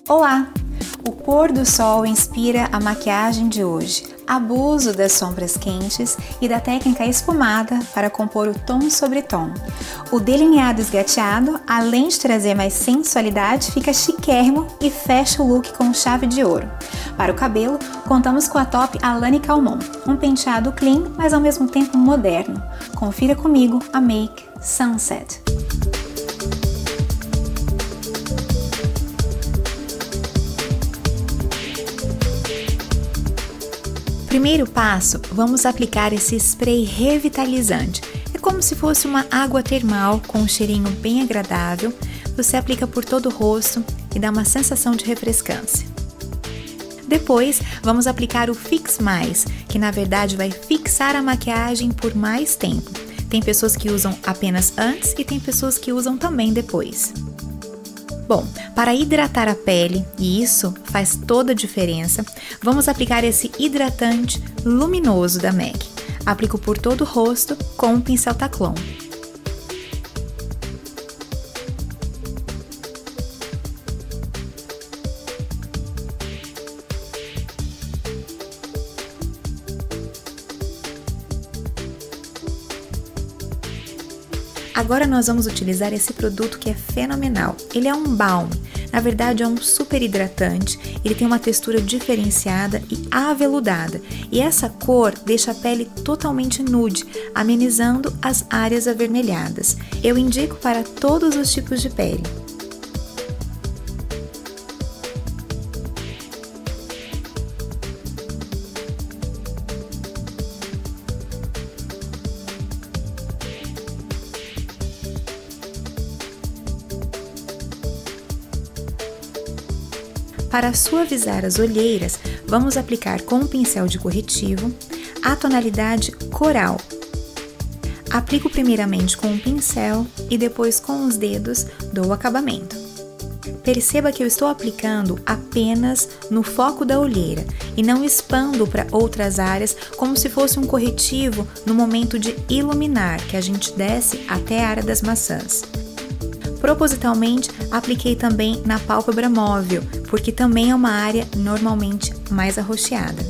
Olá! O pôr do sol inspira a maquiagem de hoje. Abuso das sombras quentes e da técnica esfumada para compor o tom sobre tom. O delineado esgateado, além de trazer mais sensualidade, fica chiquérrimo e fecha o look com chave de ouro. Para o cabelo, contamos com a top Alane Calmon, um penteado clean, mas ao mesmo tempo moderno. Confira comigo a make Sunset. Primeiro passo, vamos aplicar esse spray revitalizante. É como se fosse uma água termal com um cheirinho bem agradável. Você aplica por todo o rosto e dá uma sensação de refrescância. Depois, vamos aplicar o Fix Mais, que na verdade vai fixar a maquiagem por mais tempo. Tem pessoas que usam apenas antes e tem pessoas que usam também depois. Bom, para hidratar a pele, e isso faz toda a diferença, vamos aplicar esse hidratante luminoso da MAC. Aplico por todo o rosto com um pincel Taclon. Agora nós vamos utilizar esse produto que é fenomenal. Ele é um balm, na verdade é um super hidratante, ele tem uma textura diferenciada e aveludada. E essa cor deixa a pele totalmente nude, amenizando as áreas avermelhadas. Eu indico para todos os tipos de pele. Para suavizar as olheiras, vamos aplicar com um pincel de corretivo a tonalidade Coral. Aplico primeiramente com um pincel e depois com os dedos dou o acabamento. Perceba que eu estou aplicando apenas no foco da olheira e não expando para outras áreas como se fosse um corretivo no momento de iluminar, que a gente desce até a área das maçãs. Propositalmente, apliquei também na pálpebra móvel, porque também é uma área normalmente mais arroxeada.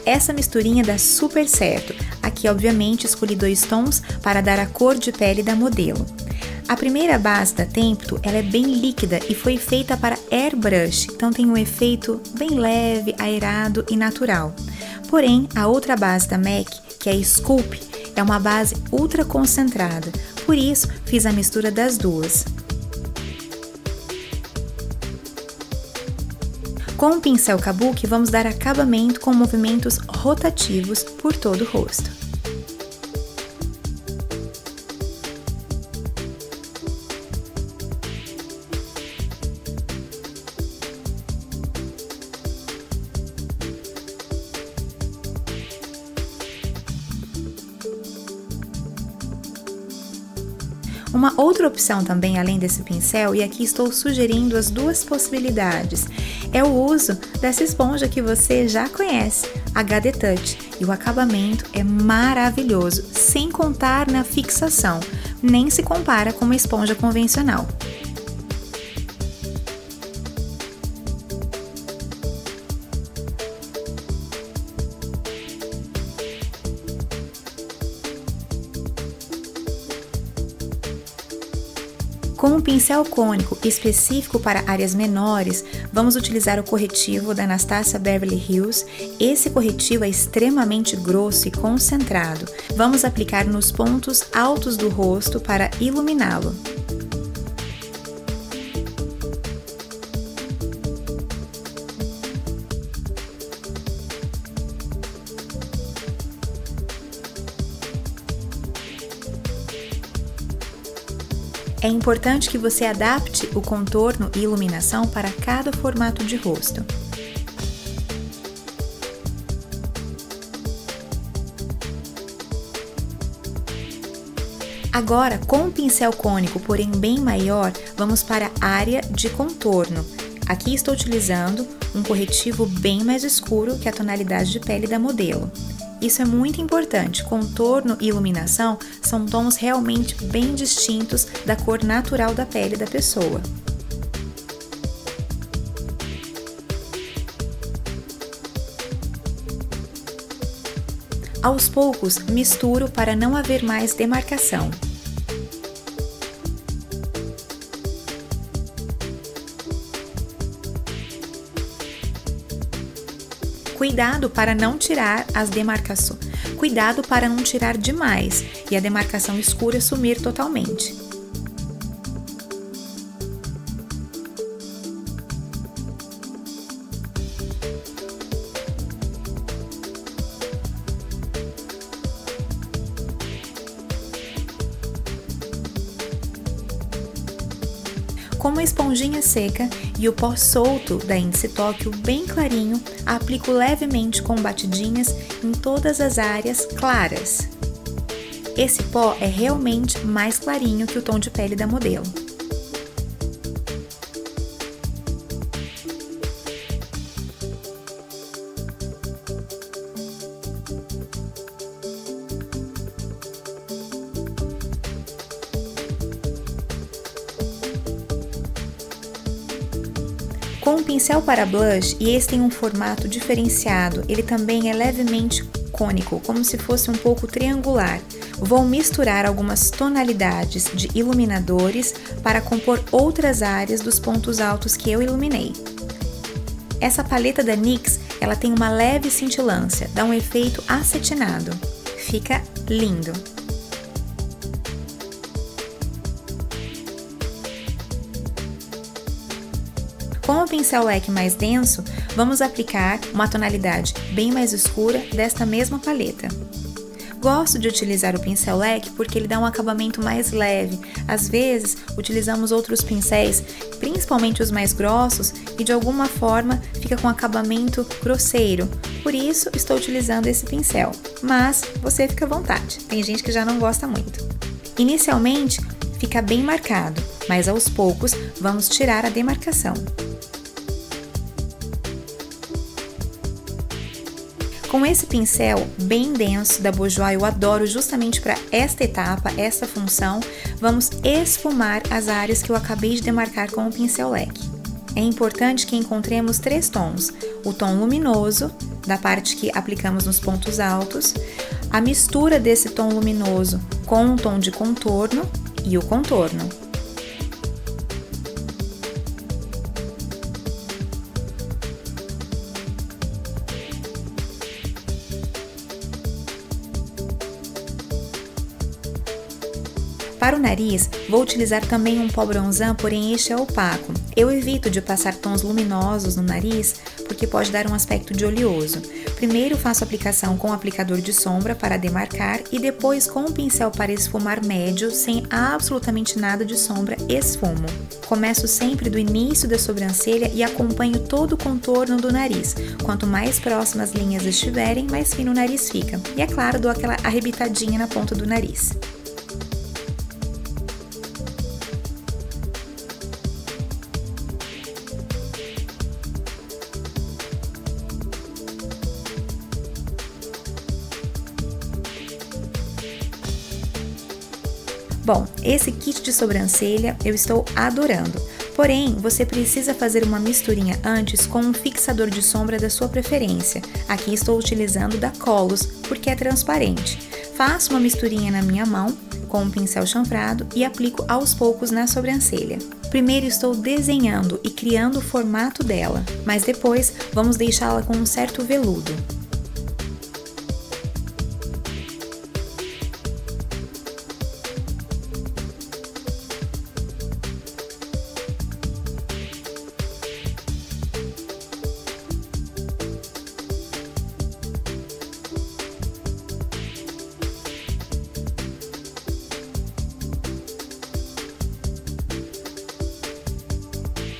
Essa misturinha dá super certo. Aqui, obviamente, escolhi 2 tons para dar a cor de pele da modelo. A primeira base da Tempto, ela é bem líquida e foi feita para airbrush, então tem um efeito bem leve, aerado e natural. Porém, a outra base da MAC, que é a Sculpt, é uma base ultra concentrada, por isso fiz a mistura das duas. Com o pincel Kabuki, vamos dar acabamento com movimentos rotativos por todo o rosto. Uma outra opção também, além desse pincel, e aqui estou sugerindo as 2 possibilidades, é o uso dessa esponja que você já conhece, a HD Touch, e o acabamento é maravilhoso, sem contar na fixação, nem se compara com uma esponja convencional. Com um pincel cônico específico para áreas menores, vamos utilizar o corretivo da Anastasia Beverly Hills. Esse corretivo é extremamente grosso e concentrado. Vamos aplicar nos pontos altos do rosto para iluminá-lo. É importante que você adapte o contorno e iluminação para cada formato de rosto. Agora, com um pincel cônico, porém bem maior, vamos para a área de contorno. Aqui estou utilizando um corretivo bem mais escuro que a tonalidade de pele da modelo. Isso é muito importante, contorno e iluminação são tons realmente bem distintos da cor natural da pele da pessoa. Aos poucos, misturo para não haver mais demarcação. Cuidado para não tirar as demarcações. Cuidado para não tirar demais e a demarcação escura sumir totalmente. Com uma esponjinha seca e o pó solto da índice Tóquio bem clarinho, aplico levemente com batidinhas em todas as áreas claras. Esse pó é realmente mais clarinho que o tom de pele da modelo. Com um pincel para blush, e esse tem um formato diferenciado, ele também é levemente cônico, como se fosse um pouco triangular. Vou misturar algumas tonalidades de iluminadores para compor outras áreas dos pontos altos que eu iluminei. Essa paleta da NYX, ela tem uma leve cintilância, dá um efeito acetinado. Fica lindo! Com o pincel leque mais denso, vamos aplicar uma tonalidade bem mais escura desta mesma paleta. Gosto de utilizar o pincel leque porque ele dá um acabamento mais leve. Às vezes, utilizamos outros pincéis, principalmente os mais grossos, e de alguma forma fica com acabamento grosseiro. Por isso, estou utilizando esse pincel. Mas você fica à vontade, tem gente que já não gosta muito. Inicialmente, fica bem marcado, mas aos poucos vamos tirar a demarcação. Com esse pincel bem denso da Bourjois, eu adoro justamente para esta etapa, esta função, vamos esfumar as áreas que eu acabei de demarcar com o pincel leque. É importante que encontremos 3 tons, o tom luminoso, da parte que aplicamos nos pontos altos, a mistura desse tom luminoso com um tom de contorno e o contorno. Para o nariz, vou utilizar também um pó bronzant, porém este é opaco. Eu evito de passar tons luminosos no nariz, porque pode dar um aspecto de oleoso. Primeiro faço a aplicação com o aplicador de sombra para demarcar e depois com o pincel para esfumar médio, sem absolutamente nada de sombra, esfumo. Começo sempre do início da sobrancelha e acompanho todo o contorno do nariz. Quanto mais próximas as linhas estiverem, mais fino o nariz fica. E é claro, dou aquela arrebitadinha na ponta do nariz. Bom, esse kit de sobrancelha eu estou adorando, porém você precisa fazer uma misturinha antes com um fixador de sombra da sua preferência. Aqui estou utilizando da Colors porque é transparente. Faço uma misturinha na minha mão com um pincel chanfrado e aplico aos poucos na sobrancelha. Primeiro estou desenhando e criando o formato dela, mas depois vamos deixá-la com um certo veludo.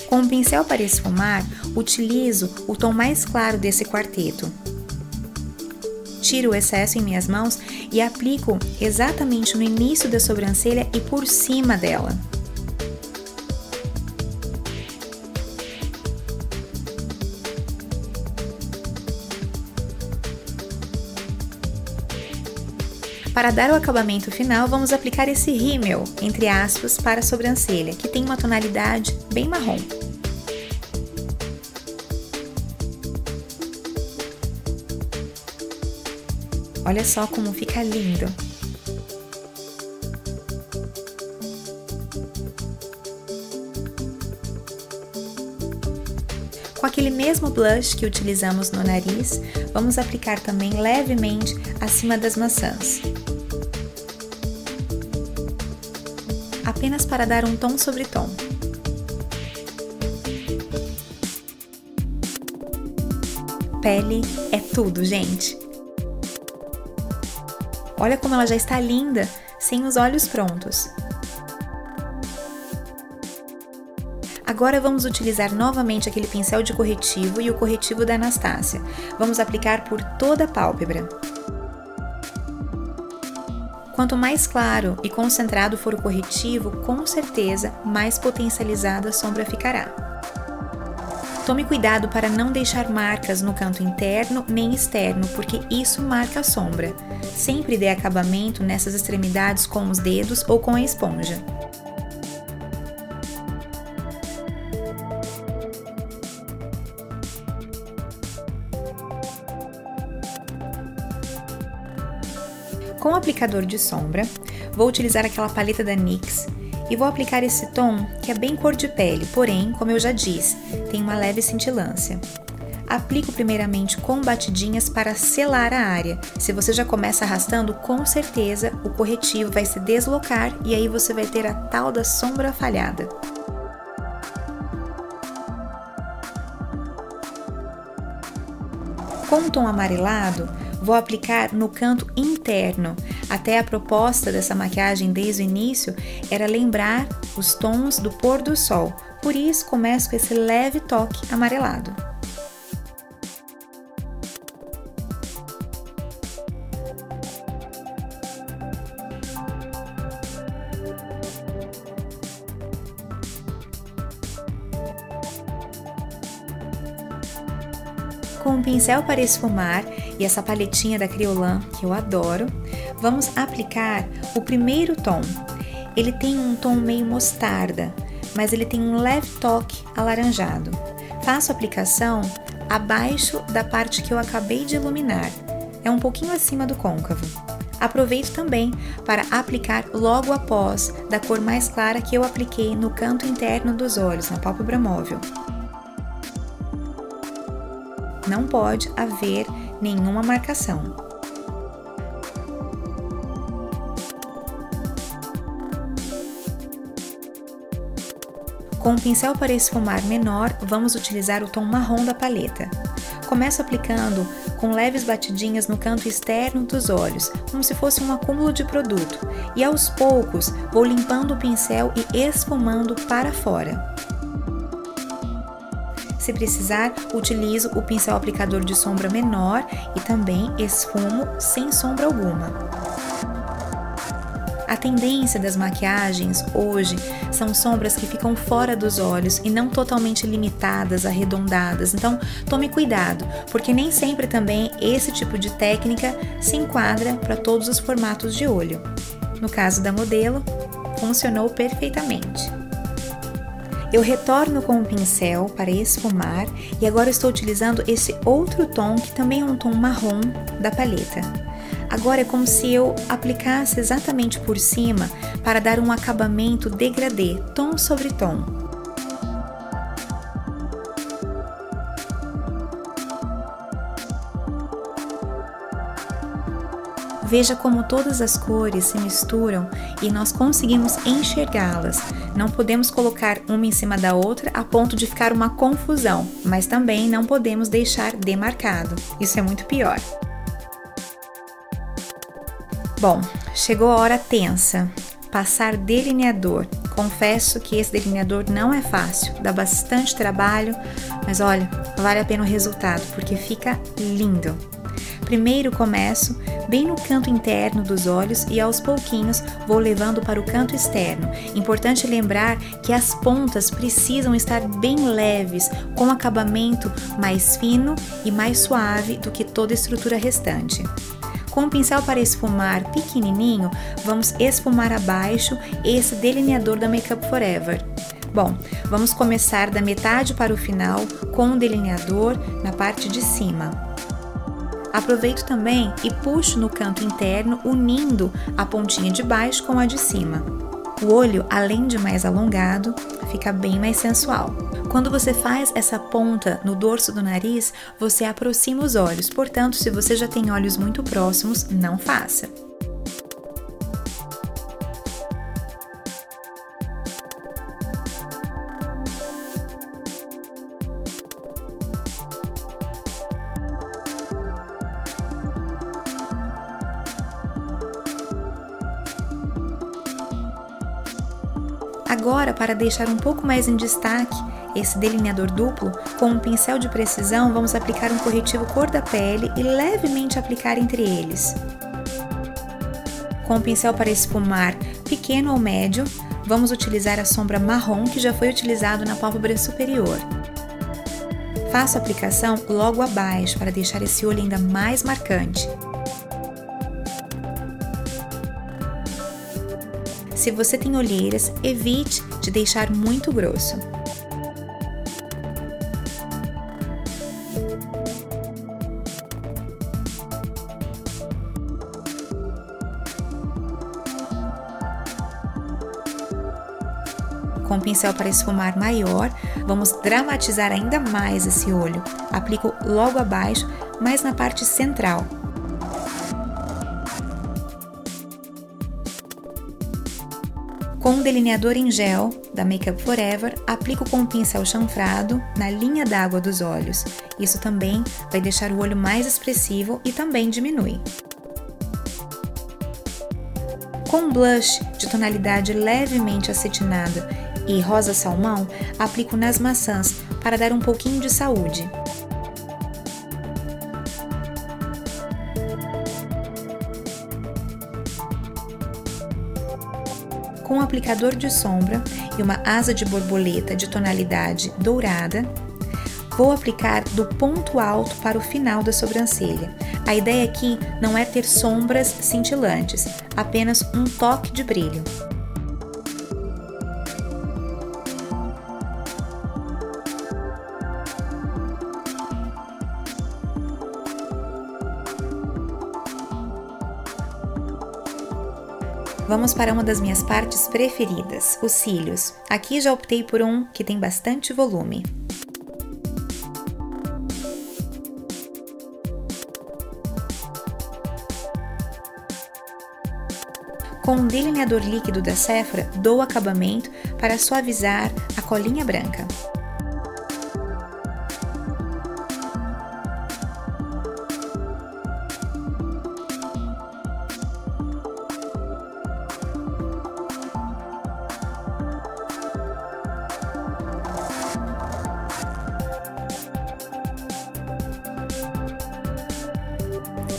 Com um pincel para esfumar, utilizo o tom mais claro desse quarteto. Tiro o excesso em minhas mãos e aplico exatamente no início da sobrancelha e por cima dela. Para dar o acabamento final, vamos aplicar esse rímel, entre aspas, para a sobrancelha, que tem uma tonalidade bem marrom. Olha só como fica lindo! Com aquele mesmo blush que utilizamos no nariz, vamos aplicar também levemente acima das maçãs. Apenas para dar um tom sobre tom. Pele é tudo, gente! Olha como ela já está linda, sem os olhos prontos. Agora vamos utilizar novamente aquele pincel de corretivo e o corretivo da Anastasia. Vamos aplicar por toda a pálpebra. Quanto mais claro e concentrado for o corretivo, com certeza mais potencializada a sombra ficará. Tome cuidado para não deixar marcas no canto interno nem externo, porque isso marca a sombra. Sempre dê acabamento nessas extremidades com os dedos ou com a esponja. Com o aplicador de sombra, vou utilizar aquela paleta da NYX e vou aplicar esse tom que é bem cor de pele, porém, como eu já disse, tem uma leve cintilância. Aplico primeiramente com batidinhas para selar a área. Se você já começa arrastando, com certeza o corretivo vai se deslocar e aí você vai ter a tal da sombra falhada. Com o tom amarelado, vou aplicar no canto interno. Até a proposta dessa maquiagem desde o início era lembrar os tons do pôr do sol. Por isso, começo com esse leve toque amarelado. Com um pincel para esfumar e essa paletinha da Kryolan, que eu adoro, vamos aplicar o primeiro tom. Ele tem um tom meio mostarda, mas ele tem um leve toque alaranjado. Faço a aplicação abaixo da parte que eu acabei de iluminar, é um pouquinho acima do côncavo. Aproveito também para aplicar logo após da cor mais clara que eu apliquei no canto interno dos olhos, na pálpebra móvel. Não pode haver nenhuma marcação. Com o pincel para esfumar menor, vamos utilizar o tom marrom da paleta. Começo aplicando com leves batidinhas no canto externo dos olhos, como se fosse um acúmulo de produto, e aos poucos vou limpando o pincel e esfumando para fora. Se precisar, utilizo o pincel aplicador de sombra menor e também esfumo sem sombra alguma. A tendência das maquiagens hoje são sombras que ficam fora dos olhos e não totalmente limitadas, arredondadas, então tome cuidado, porque nem sempre também esse tipo de técnica se enquadra para todos os formatos de olho. No caso da modelo, funcionou perfeitamente. Eu retorno com o pincel para esfumar e agora estou utilizando esse outro tom que também é um tom marrom da paleta. Agora é como se eu aplicasse exatamente por cima para dar um acabamento degradê, tom sobre tom. Veja como todas as cores se misturam e nós conseguimos enxergá-las. Não podemos colocar uma em cima da outra a ponto de ficar uma confusão, mas também não podemos deixar demarcado. Isso é muito pior. Bom, chegou a hora tensa. Passar delineador. Confesso que esse delineador não é fácil, dá bastante trabalho, mas olha, vale a pena o resultado, porque fica lindo. Primeiro começo bem no canto interno dos olhos e aos pouquinhos vou levando para o canto externo. Importante lembrar que as pontas precisam estar bem leves, com acabamento mais fino e mais suave do que toda a estrutura restante. Com um pincel para esfumar pequenininho, vamos esfumar abaixo esse delineador da Make Up For Ever. Bom, vamos começar da metade para o final com um delineador na parte de cima. Aproveito também e puxo no canto interno, unindo a pontinha de baixo com a de cima. O olho, além de mais alongado, fica bem mais sensual. Quando você faz essa ponta no dorso do nariz, você aproxima os olhos, portanto, se você já tem olhos muito próximos, não faça. Agora, para deixar um pouco mais em destaque esse delineador duplo, com um pincel de precisão, vamos aplicar um corretivo cor da pele e levemente aplicar entre eles. Com um pincel para esfumar pequeno ou médio, vamos utilizar a sombra marrom que já foi utilizado na pálpebra superior. Faço a aplicação logo abaixo para deixar esse olho ainda mais marcante. Se você tem olheiras, evite de deixar muito grosso. Com o pincel para esfumar maior, vamos dramatizar ainda mais esse olho. Aplico logo abaixo, mas na parte central. Com um delineador em gel da Make Up For Ever, aplico com um pincel chanfrado na linha d'água dos olhos. Isso também vai deixar o olho mais expressivo e também diminui. Com um blush de tonalidade levemente acetinada e rosa salmão, aplico nas maçãs para dar um pouquinho de saúde. Com um aplicador de sombra e uma asa de borboleta de tonalidade dourada, vou aplicar do ponto alto para o final da sobrancelha. A ideia aqui não é ter sombras cintilantes, apenas um toque de brilho. Vamos para uma das minhas partes preferidas, os cílios. Aqui já optei por um que tem bastante volume. Com um delineador líquido da Sephora, dou acabamento para suavizar a colinha branca.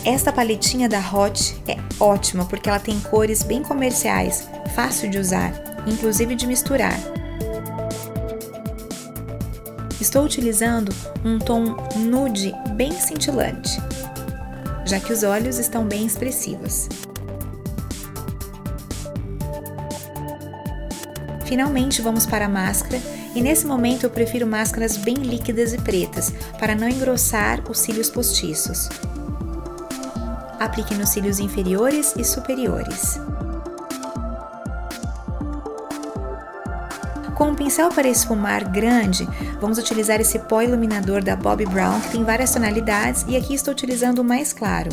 Esta paletinha da Hot é ótima porque ela tem cores bem comerciais, fácil de usar, inclusive de misturar. Estou utilizando um tom nude bem cintilante, já que os olhos estão bem expressivos. Finalmente vamos para a máscara e nesse momento eu prefiro máscaras bem líquidas e pretas, para não engrossar os cílios postiços. Aplique nos cílios inferiores e superiores. Com um pincel para esfumar grande, vamos utilizar esse pó iluminador da Bobbi Brown, que tem várias tonalidades, e aqui estou utilizando o mais claro.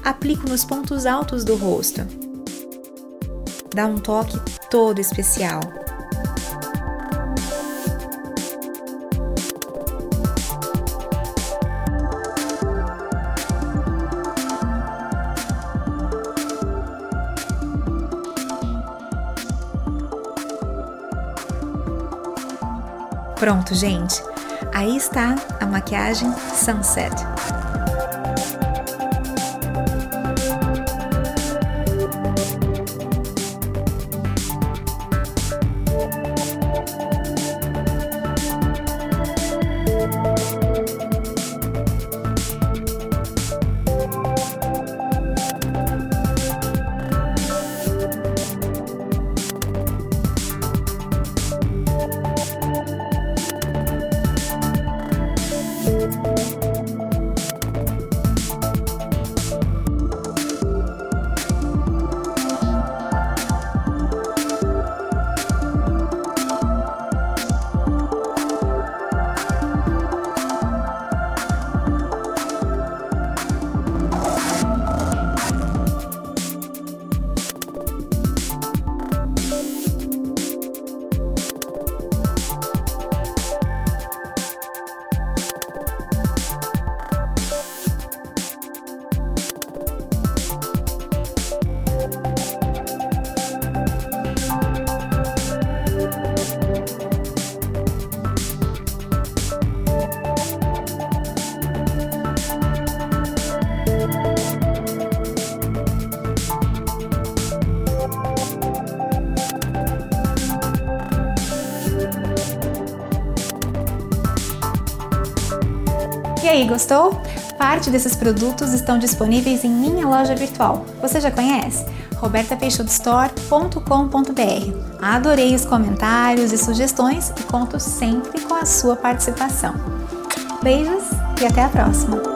Aplico nos pontos altos do rosto. Dá um toque todo especial. Pronto, gente! Aí está a maquiagem Sunset. aí, gostou? Parte desses produtos estão disponíveis em minha loja virtual. Você já conhece? robertapeixotostore.com.br. Adorei os comentários e sugestões e conto sempre com a sua participação. Beijos e até a próxima!